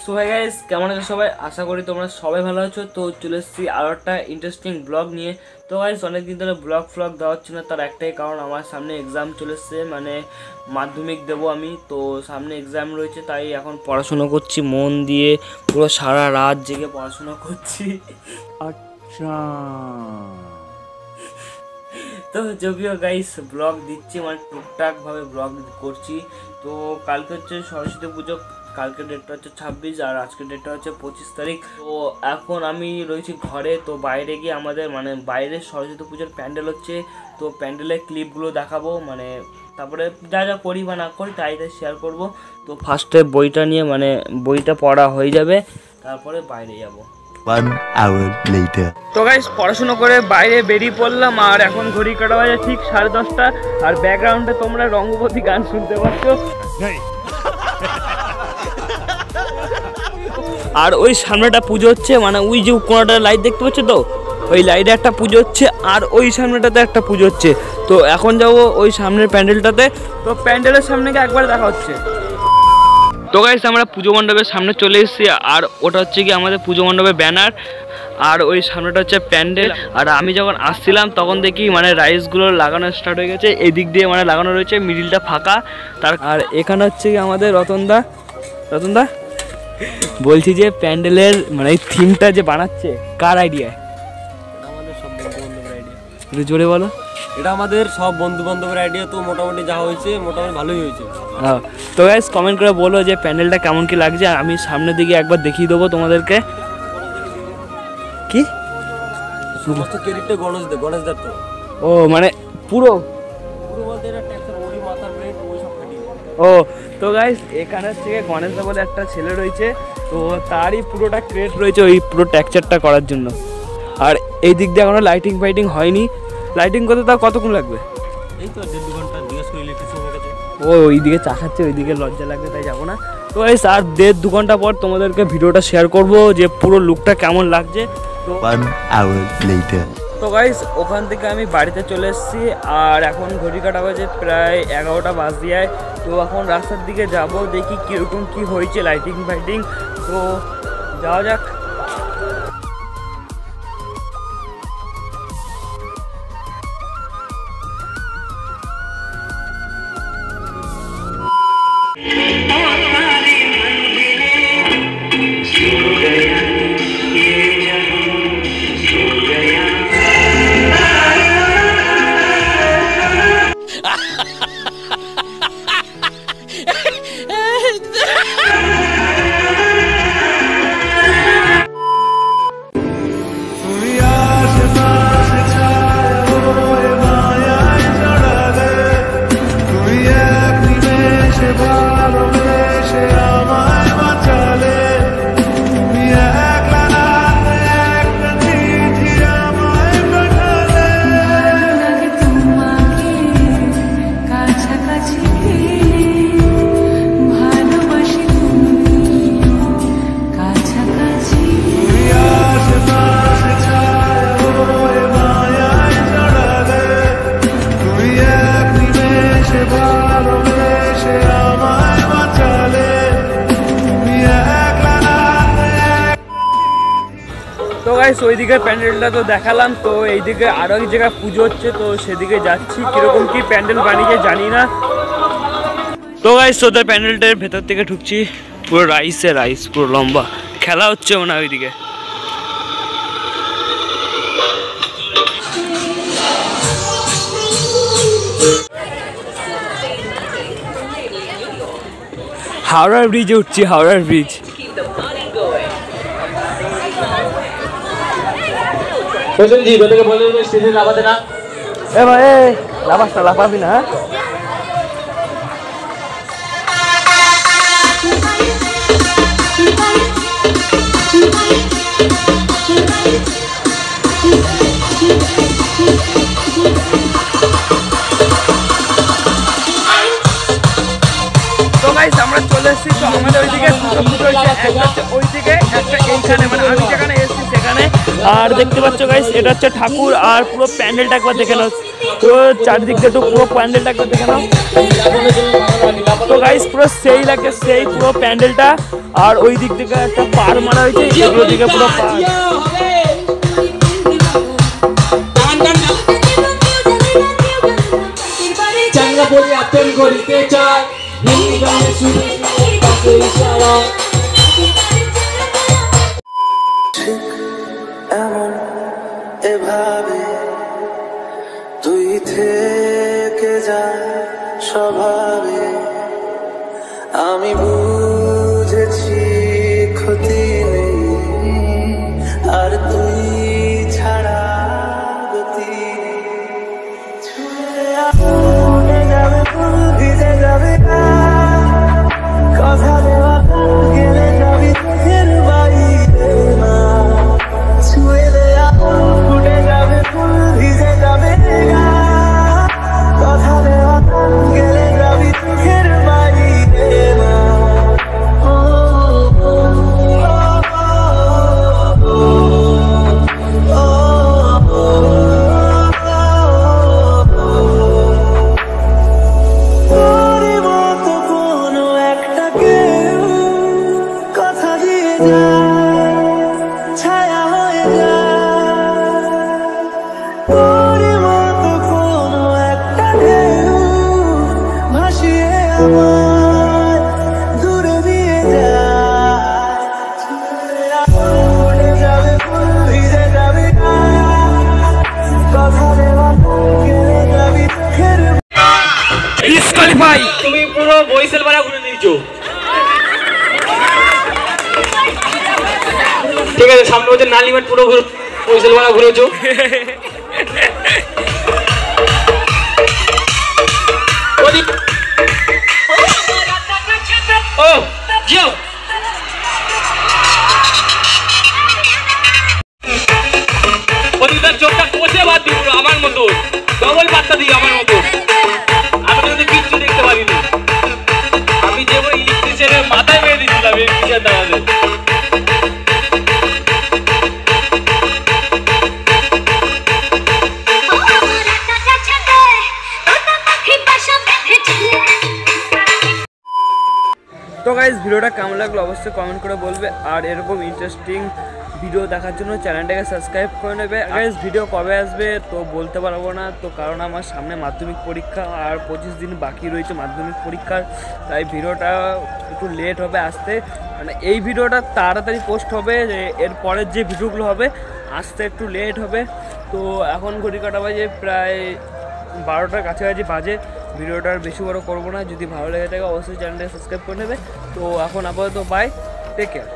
So hi guys, কেমন আছো সবাই? আশা করি তোমরা সবাই ভালো আছো। তো চলে এসেছি আরও একটা ইন্টারেস্টিং ব্লগ নিয়ে। তো গাইস, অনেকদিন ধরে ব্লগ দেওয়া হচ্ছে না, তার একটাই কারণ, আমার সামনে এক্সাম চলে এসছে, মানে মাধ্যমিক দেবো আমি। তো সামনে এক্সাম রয়েছে, তাই এখন পড়াশোনা করছি মন দিয়ে, পুরো সারা রাত জেগে পড়াশোনা করছি। আচ্ছা, তো যদিও গাইস ব্লগ দিচ্ছি, মানে টুকটাকভাবে ব্লগ করছি। তো কালকে হচ্ছে সরস্বতী পুজো, কালকে ডেটটা হচ্ছে 26 আর আজকের ডেটটা হচ্ছে 25 তারিখ। তো এখন আমি রয়েছি ঘরে। তো বাইরে গিয়ে আমাদের মানে বাইরে সরস্বতী পুজোর প্যান্ডেল হচ্ছে, তো প্যান্ডেলের ক্লিপগুলো দেখাবো, মানে তারপরে যা যা করি বা না করি তাই শেয়ার করব। তো ফার্স্টে বইটা নিয়ে, মানে বইটা পড়া হয়ে যাবে, তারপরে বাইরে যাব। 1 hour later. তো গাইস, পড়াশোনা করে বাইরে বেরিয়ে পড়লাম, আর এখন ঘড়ি কাটা বাজে ঠিক 10:30, আর ব্যাকগ্রাউন্ডে তোমরা রঙ্গবতী গান শুনতে পাচ্ছ। আর ওই সামনেটা পুজো হচ্ছে, মানে ওই যে কোনাটা লাইট দেখতে পাচ্ছ, তো ওই লাইটে একটা পুজো হচ্ছে, আর ওই সামনেটাতে একটা পুজো হচ্ছে। তো এখন যাবো ওই সামনের প্যান্ডেলটাতে। তো প্যান্ডেলের সামনে গিয়ে একবার দেখা হচ্ছে। তো গাইস, আমরা পুজো মণ্ডপের সামনে চলে এসেছি, আর ওটা হচ্ছে কি আমাদের পুজো মণ্ডপের ব্যানার, আর ওই সামনেটা হচ্ছে প্যান্ডেল। আর আমি যখন আসছিলাম তখন দেখি মানে রাইসগুলো লাগানো স্টার্ট হয়ে গেছে, এদিক দিয়ে মানে লাগানো রয়েছে, মিডিলটা ফাঁকা। আর এখানে হচ্ছে কি আমাদের রতনদা বলছি যে প্যান্ডেলের মানে এই থিমটা যে বানাচ্ছে কার আইডিয়া? আমাদের সব বন্ধু-বান্ধবের আইডিয়া। একটু জোরে বলো। এটা আমাদের সব বন্ধু-বান্ধবের আইডিয়া। তো মোটামুটি যা হয়েছে মোটামুটি ভালোই হয়েছে। হ্যাঁ, তো গাইস কমেন্ট করে বলো যে প্যান্ডেলটা কেমন কি লাগছে। আমি সামনের দিকে একবার দেখিয়ে দেবো তোমাদেরকে। কি সমস্ত ক্রেডিটটা গণেশদার। তো ও মানে পুরো বলতে এটা ট্যাক্সের ওই মাথার ব্রেক ওই সব কাটিয়ে। ও, তো গাইস এখানে থেকে গণেশদা বলে একটা ছেলে রয়েছে, তো তারই পুরোটা ক্রেডিট রয়েছে ওই পুরো টেক্সচারটা করার জন্য। আর এই দিক দিয়ে এখনো লাইটিং ফাইটিং হয়নি। লাইটিং করতে তাও কতক্ষণ লাগবে? এই তো 1.5-2 ঘন্টা। জিজ্ঞেস করে ইলেকট্রিশিয়ান হয়ে গেছে। ও ওইদিকে চাকাচ্ছে, ওইদিকে লজ্জা লাগবে, তাই যাবো না। তো গাইস আর 1.5-2 ঘন্টা পর তোমাদেরকে ভিডিওটা শেয়ার করব যে পুরো লুকটা কেমন লাগছে। তো 1 hour later. তো গাইস ওখান থেকে আমি বাড়িতে চলে এসেছি, আর এখন ঘড়ি কাটা বাজে প্রায় 11টা বাজে। তো এখন রাস্তার দিকে যাব, দেখি কীরকম কী হয়েছে লাইটিং ফাইটিং। তো যাওয়া যাক। তো গাইস ওইদিকে প্যান্ডেলটা তো দেখালাম, তো এইদিকে আরও এক জায়গায় পুজো হচ্ছে, তো সেদিকে যাচ্ছি। কীরকম কি প্যান্ডেল বানিয়েছে জানি না। তো গাইস ওদের প্যান্ডেলটার ভেতর থেকে ঢুকছি, পুরো রাইস পুরো লম্বা খেলা হচ্ছে মনে হয় ওইদিকে। হাওড়ার ব্রিজে উঠছি, হাওড়ার ব্রিজ। এ ভাই লাফাবি না। তো গাইস আমরা চলে এসেছি। তো আমাদের ওইদিকে দুটো পুজো হয়েছে, একটা হচ্ছে ওইদিকে, একটা এইখানে, মানে আমি যেখানে এসেছি সেখানে। আর দেখতে পাচ্ছ গাইস এটা হচ্ছে ঠাকুর, আর পুরো প্যান্ডেলটা একবার দেখে নাও। তো চারিদিক দিয়ে একটু পুরো প্যান্ডেলটাকে দেখে নাও। তো গাইস পুরো সেই লাগে, সেই পুরো প্যান্ডেলটা। আর ওই দিক থেকে একটা পার মারা হয়েছে, এগুলো দিকে পুরো পার। চাঙ্গা বলে আপন করিতে চায় হিন্দি গানে শুনে তাকে ইশারা এমন এভাবে তুই থেকে যা স্বভাবে আমি বুঝেছি ক্ষতি নেই আর তুই ছাড়া গতি ছুঁয়ে যাবে ফুল ভিজে যাবে কথা দেওয়া গেলে যাবি চোখের বাইরে না ছুঁয়ে দেয়া ফুটে যাবে ফুল ভিজে যাবে কথা দেওয়া গেলে যাবি চোখের বাইরে না ছায়া হয়ে তোর মতো কোনো একটা ঢেউ ভাসিয়ে আমায় দূরে দিয়ে যায় যাবে ফুল ভিজে যাবে কথা দেওয়া গেলে যাবি চোখের ডিসকোয়ালিফাই। তুমি পুরো বরিশাল পাড়া ঘুরে নিয়েছো। ঠিক আছে, সামনে হচ্ছে নালিমাট পুরো বরিশাল পাড়া ঘুরেছো। ও জিও চোখটা কষে বাদ দিই পুরো আমার মতো, ডবল পাত্তা দিই আমার মতো। আমি কিন্তু কিচ্ছু দেখতে পারিনি, আমি যে ইলেকট্রিশিয়ানের মাথায় মেরে দিচ্ছিলাম ইলেকট্রিশিয়ান দাঁড়ালে। তো গাইস ভিডিওটা কেমন লাগলো অবশ্যই কমেন্ট করে বলবে, আর এরকম ইন্টারেস্টিং ভিডিও দেখার জন্য চ্যানেলটাকে সাবস্ক্রাইব করে নেবে। গাইস ভিডিও কবে আসবে তো বলতে পারবো না, তো কারণ আমার সামনে মাধ্যমিক পরীক্ষা আর 25 দিন বাকি রয়েছে মাধ্যমিক পরীক্ষার, তাই ভিডিওটা একটু লেট হবে আসতে। মানে এই ভিডিওটা তাড়াতাড়ি পোস্ট হবে, এর পরের যে ভিডিওগুলো হবে আসতে একটু লেট হবে। তো এখন ঘড়ি কাটা বাজে প্রায় 12টার কাছাকাছি বাজে। ভিডিওটা আর বেশি বড় করবো না, যদি ভালো লেগে থাকে অবশ্যই চ্যানেলটাকে সাবস্ক্রাইব করে নেবে। তো এখন আপাতত বাই, টেক কেয়ার।